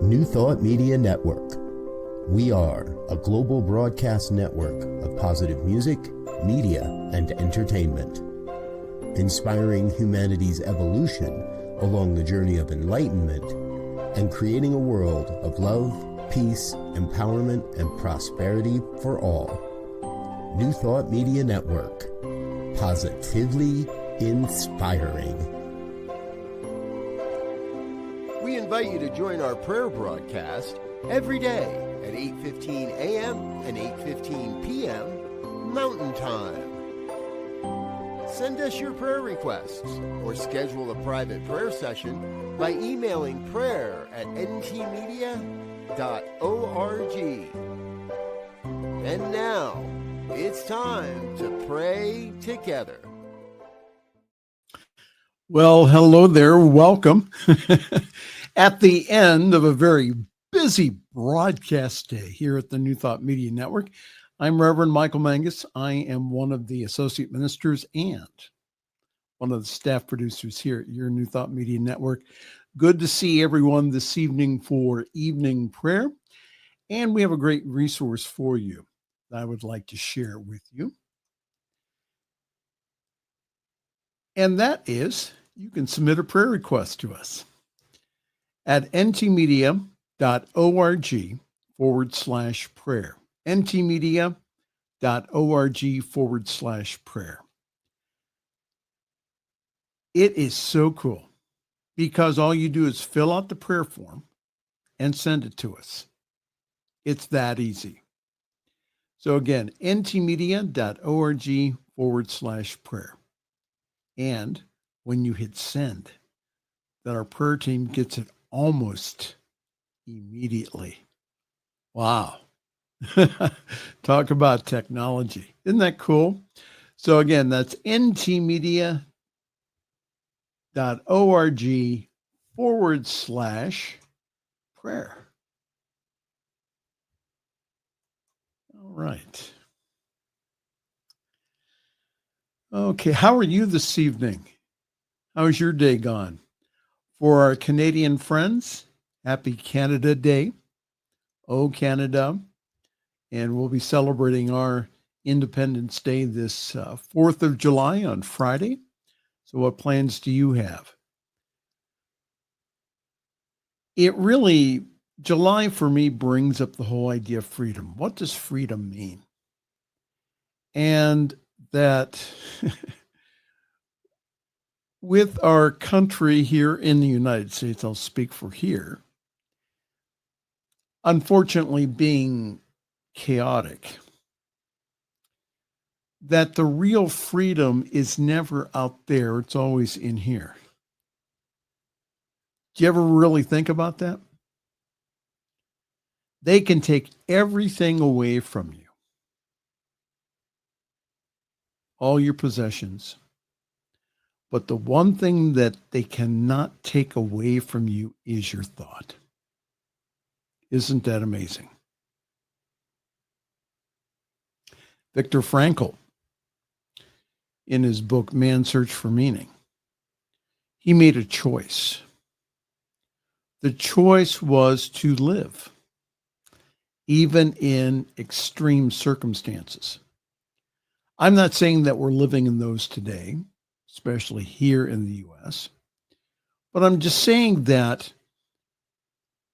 New Thought Media Network. We are a global broadcast network of positive music, media, and entertainment, inspiring humanity's evolution along the journey of enlightenment and creating a world of love, peace, empowerment, and prosperity for all. New Thought Media Network. Positively inspiring. We invite you to join our prayer broadcast every day at 8:15 a.m. and 8:15 p.m. Mountain Time. Send us your prayer requests or schedule a private prayer session by emailing prayer@ntmedia.org. And now, it's time to pray together. Well, hello there. Welcome. At the end of a very busy broadcast day here at the New Thought Media Network, I'm Reverend Michael Mangus. I am one of the associate ministers and one of the staff producers here at your New Thought Media Network. Good to see everyone this evening for evening prayer. And we have a great resource for you that I would like to share with you. And that is, you can submit a prayer request to us at ntmedia.org/prayer. ntmedia.org/prayer. It is so cool because all you do is fill out the prayer form and send it to us. It's that easy. So again, ntmedia.org/prayer. And when you hit send, that our prayer team gets it almost immediately. Wow. Talk about technology. Isn't that cool? So again, that's ntmedia.org/prayer. All right. Okay, how are you this evening? How's your day gone? For our Canadian friends, happy Canada Day. Oh, Canada. And we'll be celebrating our Independence Day this 4th of July on Friday. So what plans do you have? July for me brings up the whole idea of freedom. What does freedom mean? And that with our country here in the United States, I'll speak for here, unfortunately being chaotic, that the real freedom is never out there. It's always in here. Do you ever really think about that? They can take everything away from you, all your possessions. But the one thing that they cannot take away from you is your thought. Isn't that amazing? Viktor Frankl, in his book, Man's Search for Meaning, he made a choice. The choice was to live, even in extreme circumstances. I'm not saying that we're living in those today, especially here in the U.S., but I'm just saying that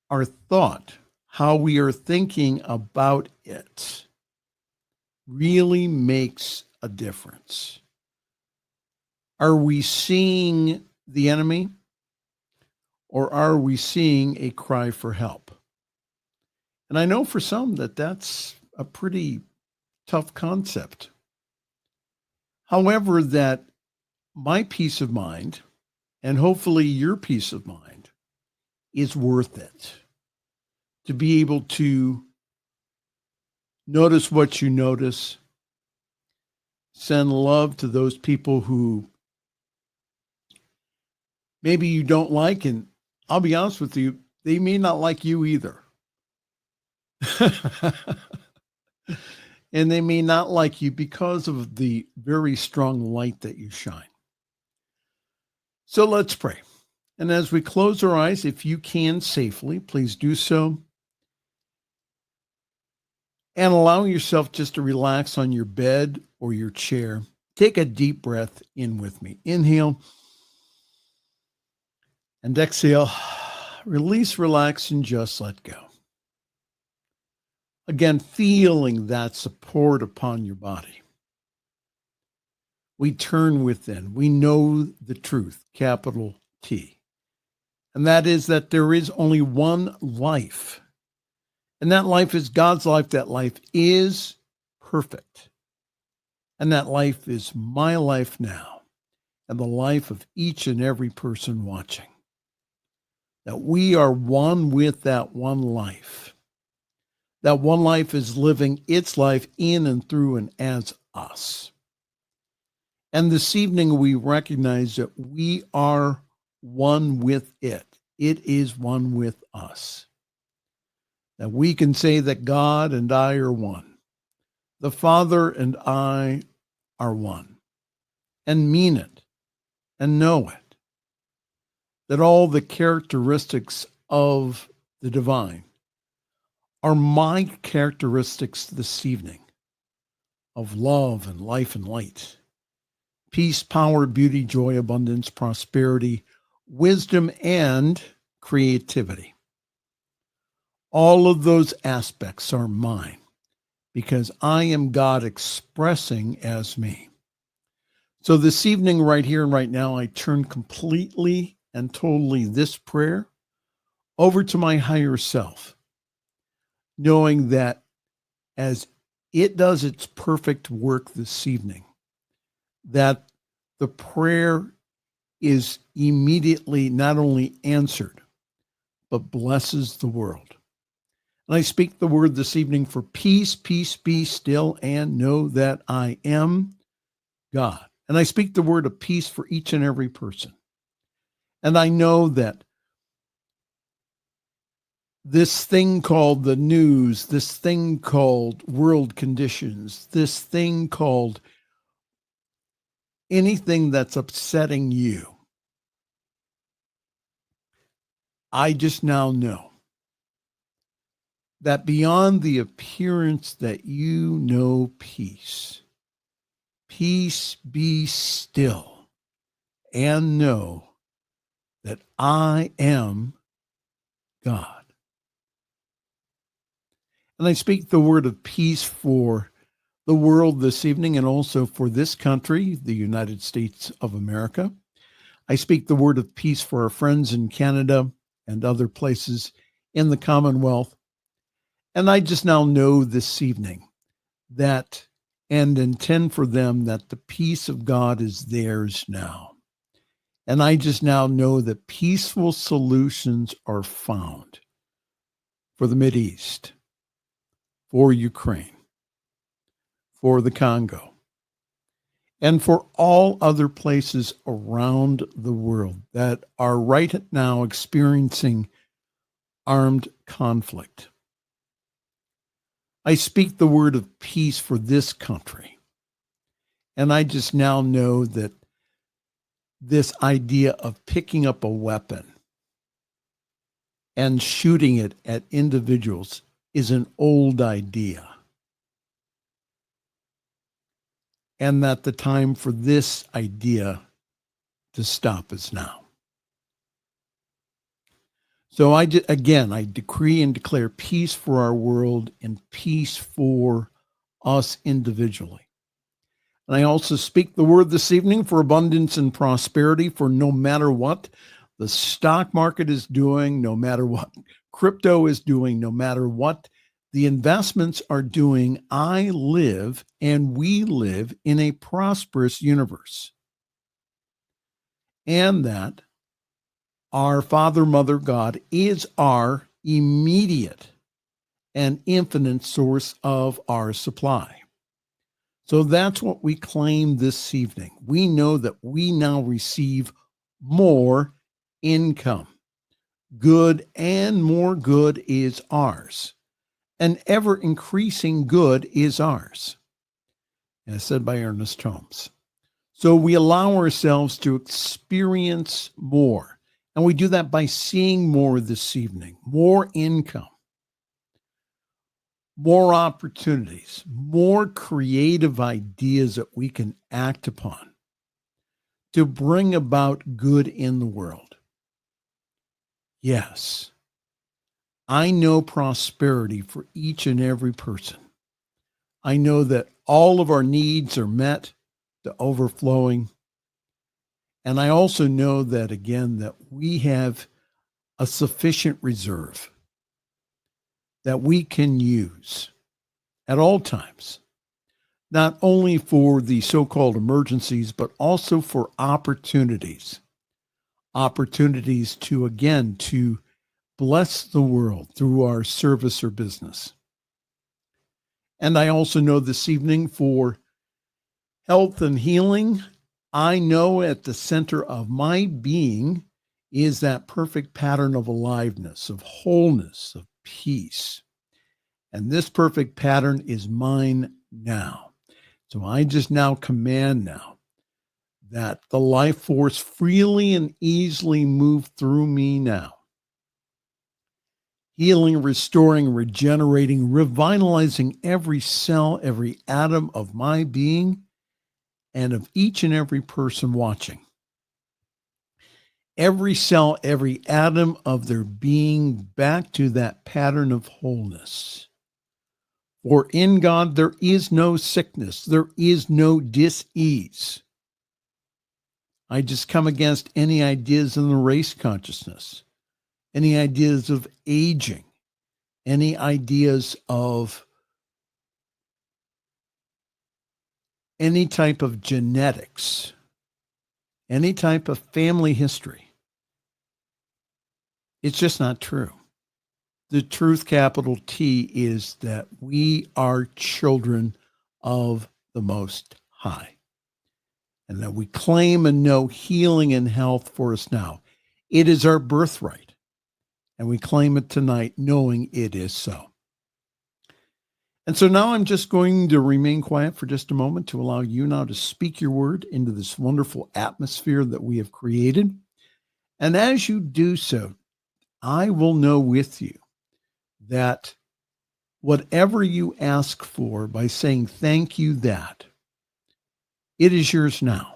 our thought, how we are thinking about it, really makes a difference. Are we seeing the enemy, or are we seeing a cry for help? And I know for some that that's a pretty tough concept. However, that my peace of mind, and hopefully your peace of mind, is worth it. To be able to notice what you notice, send love to those people who maybe you don't like, and I'll be honest with you, they may not like you either. And they may not like you because of the very strong light that you shine. So let's pray. And as we close our eyes, if you can safely, please do so. And allow yourself just to relax on your bed or your chair. Take a deep breath in with me. Inhale and exhale. Release, relax, and just let go. Again, feeling that support upon your body. We turn within. We know the truth, capital T. And that is that there is only one life. And that life is God's life. That life is perfect. And that life is my life now and the life of each and every person watching. That we are one with that one life. That one life is living its life in and through and as us. And this evening we recognize that we are one with it. It is one with us. That we can say that God and I are one. The Father and I are one. And mean it and know it. That all the characteristics of the divine are my characteristics this evening of love and life and light. Peace, power, beauty, joy, abundance, prosperity, wisdom, and creativity. All of those aspects are mine because I am God expressing as me. So this evening, right here and right now, I turn completely and totally this prayer over to my higher self, knowing that as it does its perfect work this evening, that the prayer is immediately not only answered, but blesses the world. And I speak the word this evening for peace, peace, be still, and know that I am God. And I speak the word of peace for each and every person. And I know that this thing called the news, this thing called world conditions, this thing called anything that's upsetting you, I just now know that beyond the appearance that you know peace. Peace, be still and know that I am God. And I speak the word of peace for the world this evening and also for this country, the United States of America. I speak the word of peace for our friends in Canada and other places in the Commonwealth. And I just now know this evening that and intend for them that the peace of God is theirs now. And I just now know that peaceful solutions are found for the Mideast, for Ukraine, for the Congo, and for all other places around the world that are right now experiencing armed conflict. I speak the word of peace for this country. And I just now know that this idea of picking up a weapon and shooting it at individuals is an old idea. And that the time for this idea to stop is now. So I decree and declare peace for our world and peace for us individually. And I also speak the word this evening for abundance and prosperity, for no matter what the stock market is doing, no matter what crypto is doing, no matter what the investments are doing, I live and we live in a prosperous universe. And that our Father, Mother, God is our immediate and infinite source of our supply. So that's what we claim this evening. We know that we now receive more income. Good and more good is ours. An ever increasing good is ours, as said by Ernest Holmes. So we allow ourselves to experience more And we do that by seeing more this evening, more income, more opportunities, more creative ideas that we can act upon to bring about good in the world. Yes, I know prosperity for each and every person. I know that all of our needs are met to overflowing. And I also know that, again, that we have a sufficient reserve that we can use at all times, not only for the so-called emergencies, but also for opportunities to, again, to bless the world through our service or business. And I also know this evening for health and healing, I know at the center of my being is that perfect pattern of aliveness, of wholeness, of peace. And this perfect pattern is mine now. So I just now command now that the life force freely and easily move through me now. Healing, restoring, regenerating, revitalizing every cell, every atom of my being and of each and every person watching. Every cell, every atom of their being back to that pattern of wholeness. For in God, there is no sickness. There is no dis-ease. I just come against any ideas in the race consciousness, any ideas of aging, any ideas of any type of genetics, any type of family history. It's just not true. The truth, capital T, is that we are children of the Most High, and that we claim and know healing and health for us now. It is our birthright, and we claim it tonight knowing it is so. And so now I'm just going to remain quiet for just a moment to allow you now to speak your word into this wonderful atmosphere that we have created. And as you do so, I will know with you that whatever you ask for by saying thank you, that it is yours now.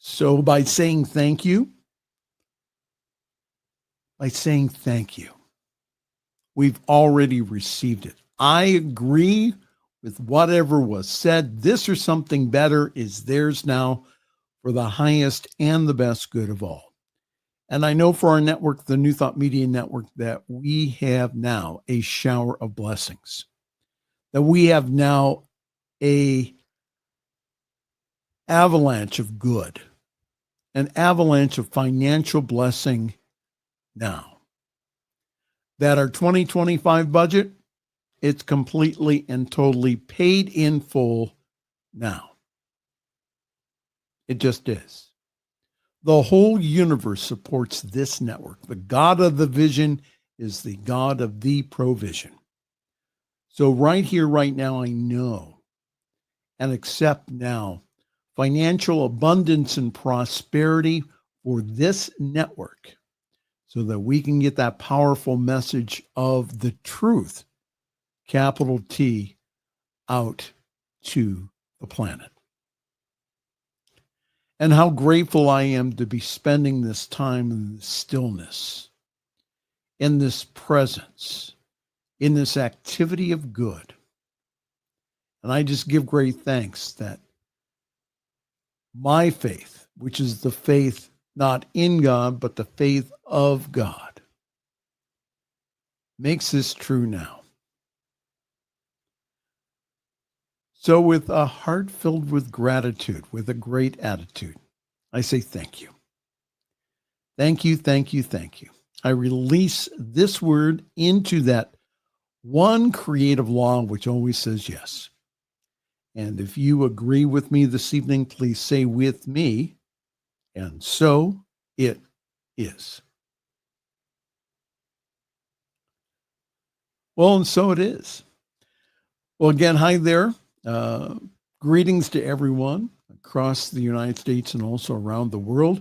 So by saying thank you, we've already received it. I agree with whatever was said. This or something better is theirs now for the highest and the best good of all. And I know for our network, the New Thought Media Network, that we have now a shower of blessings, that we have now a avalanche of good, an avalanche of financial blessing now, that our 2025 budget, it's completely and totally paid in full now. It just is. The whole universe supports this network. The God of the vision is the God of the provision. So right here, right now, I know and accept now financial abundance and prosperity for this network so that we can get that powerful message of the truth, capital T, out to the planet. And how grateful I am to be spending this time in this stillness, in this presence, in this activity of good. And I just give great thanks that my faith, which is the faith not in God, but the faith of God, makes this true now. So with a heart filled with gratitude, with a great attitude, I say thank you. Thank you, thank you, thank you. I release this word into that one creative law which always says yes. And if you agree with me this evening, please say with me, and so it is. Well, and so it is. Well, again, hi there. Greetings to everyone across the United States and also around the world.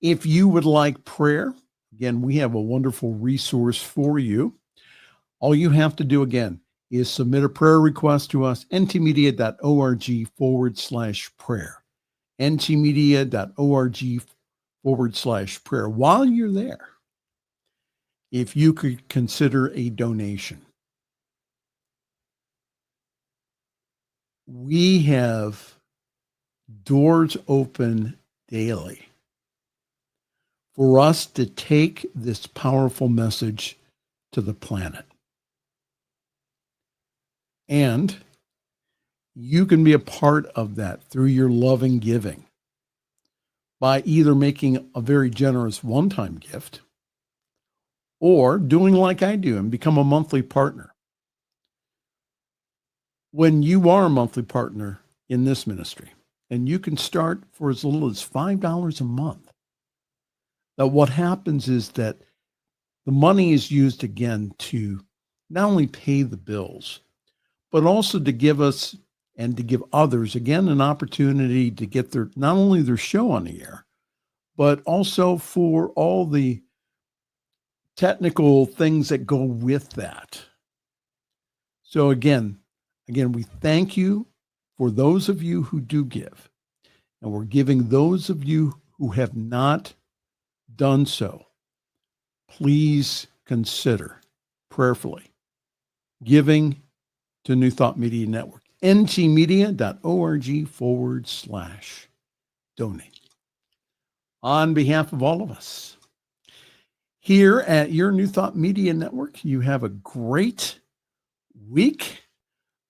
If you would like prayer, again, we have a wonderful resource for you. All you have to do, again, is submit a prayer request to us, ntmedia.org/prayer. ntmedia.org/prayer. While you're there, if you could consider a donation. We have doors open daily for us to take this powerful message to the planet. And you can be a part of that through your loving giving by either making a very generous one-time gift or doing like I do and become a monthly partner. When you are a monthly partner in this ministry, and you can start for as little as $5 a month, that what happens is that the money is used again to not only pay the bills, but also to give us and to give others, again, an opportunity to get their, not only their show on the air, but also for all the technical things that go with that. So again, we thank you for those of you who do give. And we're giving those of you who have not done so, please consider prayerfully giving to New Thought Media Network, ntmedia.org/donate. On behalf of all of us here at your New Thought Media Network, you have a great week,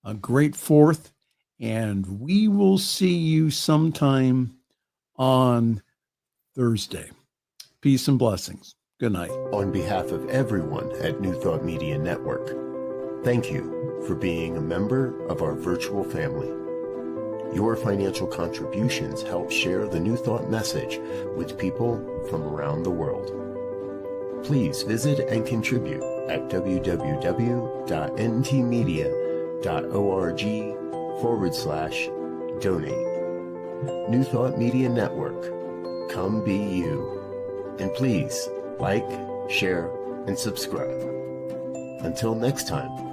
a great 4th, and we will see you sometime on Thursday. Peace and blessings. Good night. On behalf of everyone at New Thought Media Network, thank you for being a member of our virtual family. Your financial contributions help share the New Thought message with people from around the world. Please visit and contribute at www.ntmedia.org/donate. New Thought Media Network, come be you. And please like, share, and subscribe. Until next time.